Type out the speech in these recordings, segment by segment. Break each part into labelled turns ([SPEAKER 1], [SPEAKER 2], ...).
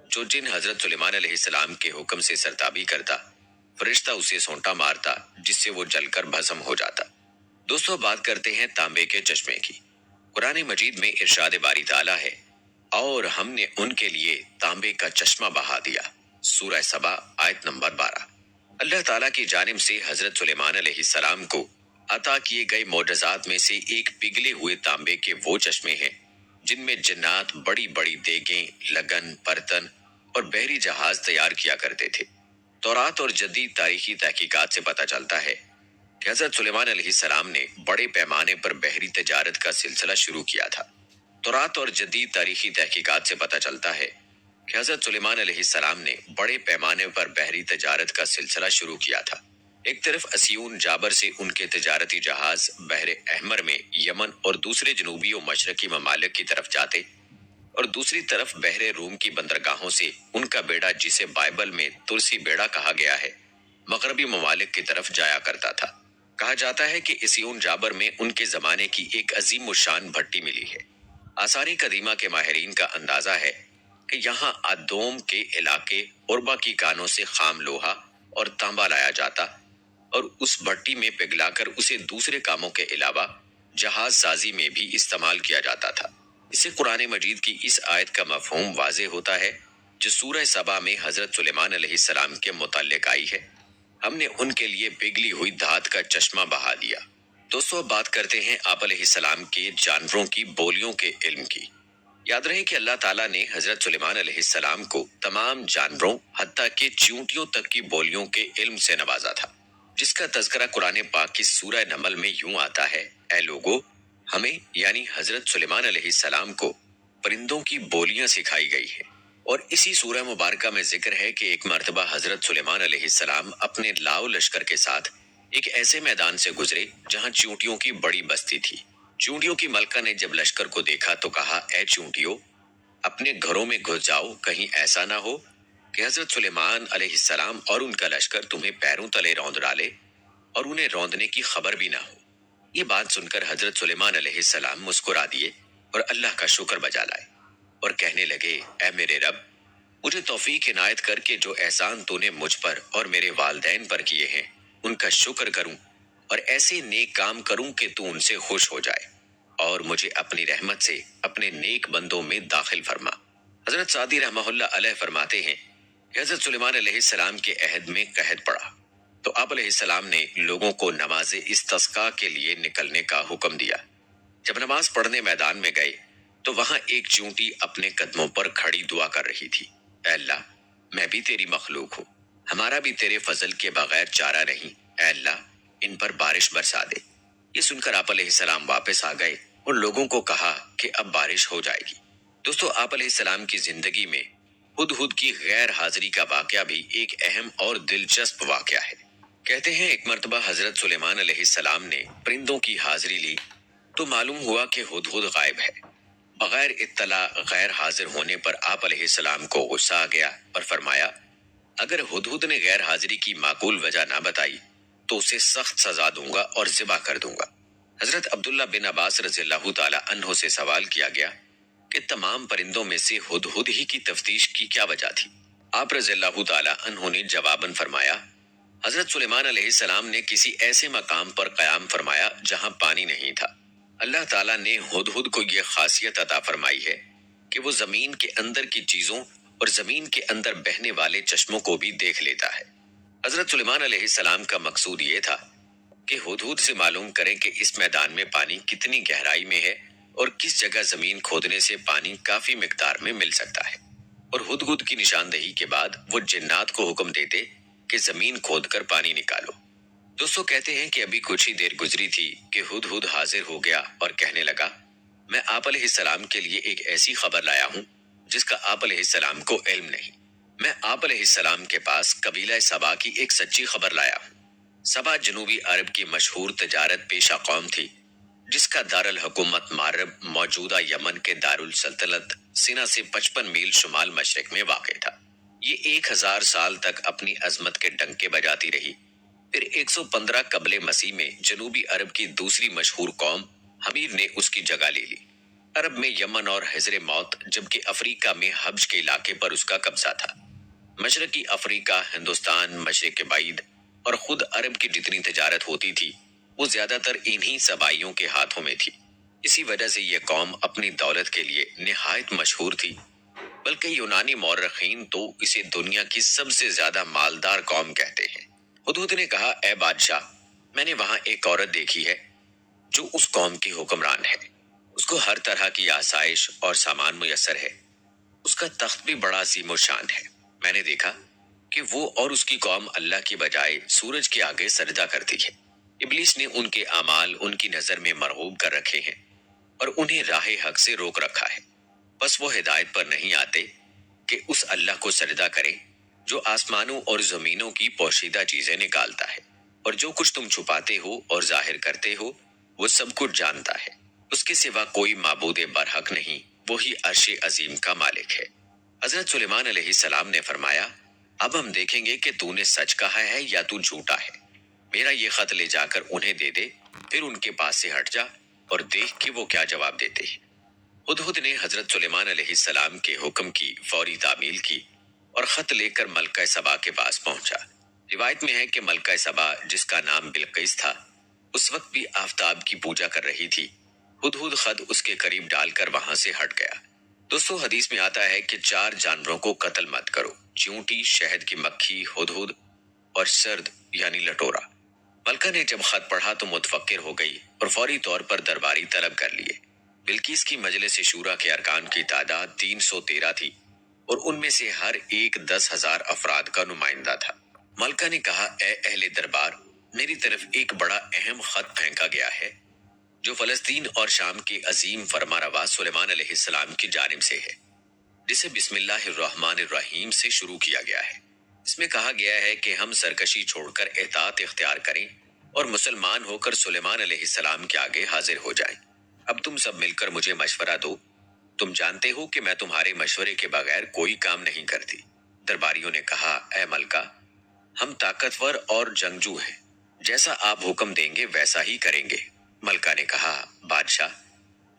[SPEAKER 1] जो जिन हजरत सुलेमान अलैहिस्सलाम के हुक्म से सरताबी करता, फरिश्ता उसे सोंटा मारता जिससे वो जलकर भस्म हो जाता। दोस्तों, बात करते हैं तांबे के चश्मे की। कुरान मजीद में इरशाद बारी ताला है, और हमने उनके लिए तांबे का चश्मा बहा दिया। सूरह सबा आयत नंबर 12। अल्लाह ताला की जानिब से हजरत सुलेमान अलैहिस्सलाम को अता किए गए मोजज़ात में से एक पिघले हुए तांबे के वो चश्मे हैं जिनमें जिन्नात बड़ी बड़ी देगें, लगन, बर्तन और बहरी जहाज तैयार किया करते थे। तौरात और जदीद तारीखी तहकीकात से पता चलता है कि हजरत सुलेमान अलैहिस्सलाम ने बड़े पैमाने पर बहरी तजारत का सिलसिला शुरू किया था। तौरात और जदीद तारीखी तहकीकात से पता चलता है कि हजरत सुलेमान अलैहिस्सलाम ने बड़े पैमाने पर बहरी तजारत का सिलसिला शुरू किया था। एक तरफ असियून जाबर से उनके तजारती जहाज बहरे अहमर में यमन और दूसरे जनूबी और मशरकी ममालिक की तरफ जाते, और दूसरी तरफ बहरे रूम की बंदरगाहों से उनका बेड़ा, जिसे बाइबल में तुलसी बेड़ा कहा गया है, मगरबी ममालिक की तरफ जाया करता था। कहा जाता है कि इसियून जाबर में उनके जमाने की एक अजीम शान भट्टी मिली है। आसारी कदीमा के माहिरीन का अंदाजा है कि यहाँ अदोम के इलाके उर्बा की कानों से खाम लोहा और तांबा लाया जाता और उस भट्टी में पिघलाकर उसे दूसरे कामों के अलावा जहाज साजी में भी इस्तेमाल किया जाता था। इससे कुरान मजीद की इस आयत का मफहूम वाज़े होता है जो सूरह सबा में हजरत सुलेमान अलैहिस्सलाम के मुताल्लिक आई है, हमने उनके लिए पिघली हुई धात का चश्मा बहा दिया। दोस्तों, अब बात करते हैं आप अलैहिस्सलाम के जानवरों की बोलियों के इल्म की। याद रहे कि अल्लाह ताला ने हजरत सुलेमान अलैहिस्सलाम को तमाम जानवरों हत्ता के चींटियों तक की बोलियों के इल्म से नवाजा था, जिसका तज़किरा कुरान पाक की सूरह नमल में यूं आता है, ऐ लोगो, हमें यानी हजरत सुलेमान अलैहिस्सलाम को परिंदों की बोलियां सिखाई गई है। और इसी सूरह मुबारका में जिक्र है कि एक मर्तबा हजरत सुलेमान अलैहिस्सलाम अपने लाव लश्कर के साथ एक ऐसे मैदान से गुजरे जहां चींटियों की बड़ी बस्ती थी। चींटियों की मलका ने जब लश्कर को देखा तो कहा, ऐ चींटियों, अपने घरों में घुस जाओ, कहीं ऐसा ना हो कि हजरत सुलेमान अलैहिस्सलाम और उनका लश्कर तुम्हें पैरों तले रौंद डाले और उन्हें रौंदने की खबर भी ना हो। ये बात सुनकर हजरत सुलेमान अलैहिस्सलाम मुस्कुरा दिए और अल्लाह का शुक्र बजा लाए और कहने लगे, ऐ मेरे रब, मुझे तौफीक इनायत करके जो एहसान तूने मुझ पर और मेरे वालिदैन पर किए हैं उनका शुक्र करूं और ऐसे नेक काम करूं कि तू उनसे खुश हो जाए और मुझे अपनी रहमत से अपने नेक बंदों में दाखिल फरमा। हजरत सादी रहमहुल्लाह अलैह फरमाते हैं कि हजरत सुलेमान अलैहिस्सलाम के अहद में कहद पड़ा तो आप अलैहिस्सलाम ने लोगों को नमाज इस्तिस्का के लिए निकलने का हुक्म दिया। जब नमाज पढ़ने मैदान में गए तो वहां एक चींटी अपने कदमों पर खड़ी दुआ कर रही थी, ऐ अल्लाह, मैं भी तेरी मखलूक हूँ, हमारा भी तेरे फजल के बगैर चारा नहीं, ऐ अल्लाह, इन पर बारिश बरसा दे। ये सुनकर आप अलैहिस्सलाम वापस आ गए और लोगों को कहा कि अब बारिश हो जाएगी। दोस्तों, आप अलैहिस्सलाम की जिंदगी में हुदहुद की गैर हाजिरी का वाकया भी एक अहम और दिलचस्प वाकया है। कहते हैं एक मर्तबा हजरत सुलेमान अलैहिस्सलाम ने परिंदों की हाजिरी ली तो मालूम हुआ कि हुदहुद गायब है। बगैर इत्तला गैर हाजिर होने पर आप अलैहिस्सलाम को गुस्सा आ गया और फरमाया, अगर हुदहुद ने गैर हाजिरी की माकूल वजह ना बताई तो उसे सख्त सजा दूंगा और ज़िबा कर दूंगा। हजरत अब्दुल्ला बिन अब्बास रज़ियल्लाहु ताला अन्हो से सवाल किया गया कि तमाम परिंदों में से हुदहुद ही की तफ्तीश की क्या वजह थी। आप रज़ियल्लाहु ताला अन्हो ने जवाबन फरमाया, हजरत सुलेमान अलैहिस्सलाम ने किसी ऐसे मकाम पर क़याम फरमाया जहां पानी नहीं था। अल्लाह ताला ने हुदहुद को यह खासियत अता फरमाई है कि वो जमीन के अंदर की चीजों और जमीन के अंदर बहने वाले चश्मों को भी देख लेता है। हजरत सुलेमान अलैहिस्सलाम का मकसूद ये था कि हुदहुद से मालूम करें कि इस मैदान में पानी कितनी गहराई में है और किस जगह जमीन खोदने से पानी काफी मिकदार में मिल सकता है। और हुदहुद की निशानदही के बाद वो जिन्नात को हुक्म देते कि जमीन खोदकर पानी निकालो। दोस्तों, कहते हैं कि अभी कुछ ही देर गुजरी थी कि हुदहुद हाजिर हो गया और कहने लगा, मैं आप अलैहिस्सलाम के लिए एक ऐसी खबर लाया हूं जिसका आप अलैहिस्सलाम को इल्म नहीं। मैं आप अलैहिस्सलाम के पास कबीला सबा की एक सच्ची खबर लाया हूं। सबा जनूबी अरब की मशहूर तजारत पेशा कौम थी जिसका दारुल हुकूमत मारब मौजूदा यमन के दारुल सल्तनत सिना से 55 मील शुमाल मशरिक में वाक़ था। ये 1000 साल तक अपनी अजमत के डंके बजाती रही। फिर 115 कबले मसीह में जनूबी अरब की दूसरी मशहूर कौम हमीर ने उसकी जगह ले ली। عرب में यमन और हिजर मौत, जबकि अफ्रीका में हब्श के इलाके पर उसका कब्जा था। मशरकी अफ्रीका, हिंदुस्तान, मशरिक बाइद और खुद अरब की जितनी तिजारत होती थी वो ज्यादातर इन्हीं सबाइयों के हाथों में थी। इसी वजह से ये कौम अपनी दौलत के लिए निहायत मशहूर थी। बल्कि यूनानी मौर्रखीन तो इसे दुनिया की सबसे ज्यादा मालदार कौम कहते हैं। हुदहुद ने कहा, ए बादशाह, मैंने वहां एक औरत देखी है जो उस कौम की हुक्मरान है। उसको हर तरह की आसाइश और सामान मुयस्सर है। उसका तख्त भी बड़ा अजीम शान है। मैंने देखा कि वो और उसकी कौम अल्लाह की बजाय सूरज के आगे सजदा करती है। इब्लीस ने उनके अमाल उनकी नजर में मरगूब कर रखे हैं और उन्हें राह हक से रोक रखा है। बस वो हिदायत पर नहीं आते कि उस अल्लाह को सजदा करें जो आसमानों और जमीनों की पोशीदा चीजें निकालता है, और जो कुछ तुम छुपाते हो और जाहिर करते हो वो सब कुछ जानता है। उसके सिवा कोई माबूद बरहक नहीं, वही अर्श अजीम का मालिक है। हजरत सुलेमान अलैहिस्सलाम ने फरमाया, अब हम देखेंगे कि तूने सच कहा है या तू झूठा है। मेरा ये खत ले जाकर उन्हें दे दे, फिर उनके पास से हट जा और देख कि वो क्या जवाब देते हैं। हुदहुद ने हजरत सुलेमान अलैहिस्सलाम के हुक्म की फौरी तामील की और खत लेकर मलका सबा के पास पहुंचा। रिवायत में है कि मलका सबा, जिसका नाम बिलकिस था, उस वक्त भी आफताब की पूजा कर रही थी। हुदहुद खत उसके करीब डालकर वहां से हट गया। दोस्तों, हदीस में आता है कि 4 जानवरों को कत्ल मत करो: चींटी, शहद की मक्खी, हुदहुद और सर्द यानी लटोरा। मलका ने जब खत पढ़ा तो मुतफक्किर हो गई और फौरी तौर पर दरबारी तलब कर लिए। बिल्किस की मजलिस शूरा के अरकान की तादाद 313 थी और उनमें से हर एक 10,000 अफराद का नुमाइंदा था। मलका ने कहा, ए अहले दरबार, मेरी तरफ एक बड़ा अहम खत फेंका गया है जो फलस्तीन और शाम के अजीम फरमारवा सुलेमान अलैहिस्सलाम की जानिब से है, जिसे बिस्मिल्लाहिर्रहमानिर्रहीम से शुरू किया गया है। इसमें कहा गया है कि हम सरकशी छोड़कर एतात इख्तियार करें और मुसलमान होकर सुलेमान अलैहिस्सलाम के आगे हाजिर हो जाएं। अब तुम सब मिलकर मुझे मशवरा दो। तुम जानते हो कि मैं तुम्हारे मशवरे के बगैर कोई काम नहीं करती। दरबारियों ने कहा, ए मलका, हम ताकतवर और जंगजू हैं, जैसा आप हुक्म देंगे वैसा ही करेंगे। मलका ने कहा, बादशाह,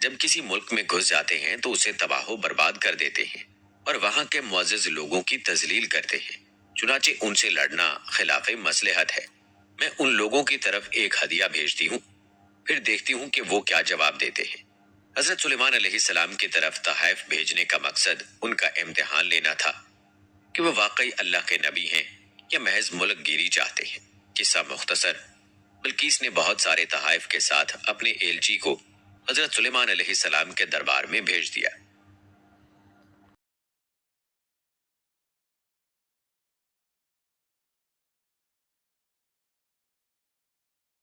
[SPEAKER 1] जब किसी मुल्क में घुस जाते हैं तो उसे तबाह बर्बाद कर देते हैं और वहां के मुअज़्ज़ज़ लोगों की तजलील करते हैं। चुनाचे उनसे लड़ना खिलाफे मसलहत है। मैं उन लोगों की तरफ एक हदिया भेजती हूँ, फिर देखती हूँ कि वो क्या जवाब देते हैं। हजरत सुलेमान अलैहिस्सलाम की तरफ तहाइफ भेजने का मकसद उनका इम्तिहान लेना था कि वो वाकई अल्लाह के नबी हैं या महज मुल्क गिरी चाहते हैं। किस्सा मुख्तसर, बिल्किस ने बहुत सारे तहाइफ के साथ अपने एलची को हजरत सुलेमान अलैहिस्सलाम के दरबार में भेज दिया।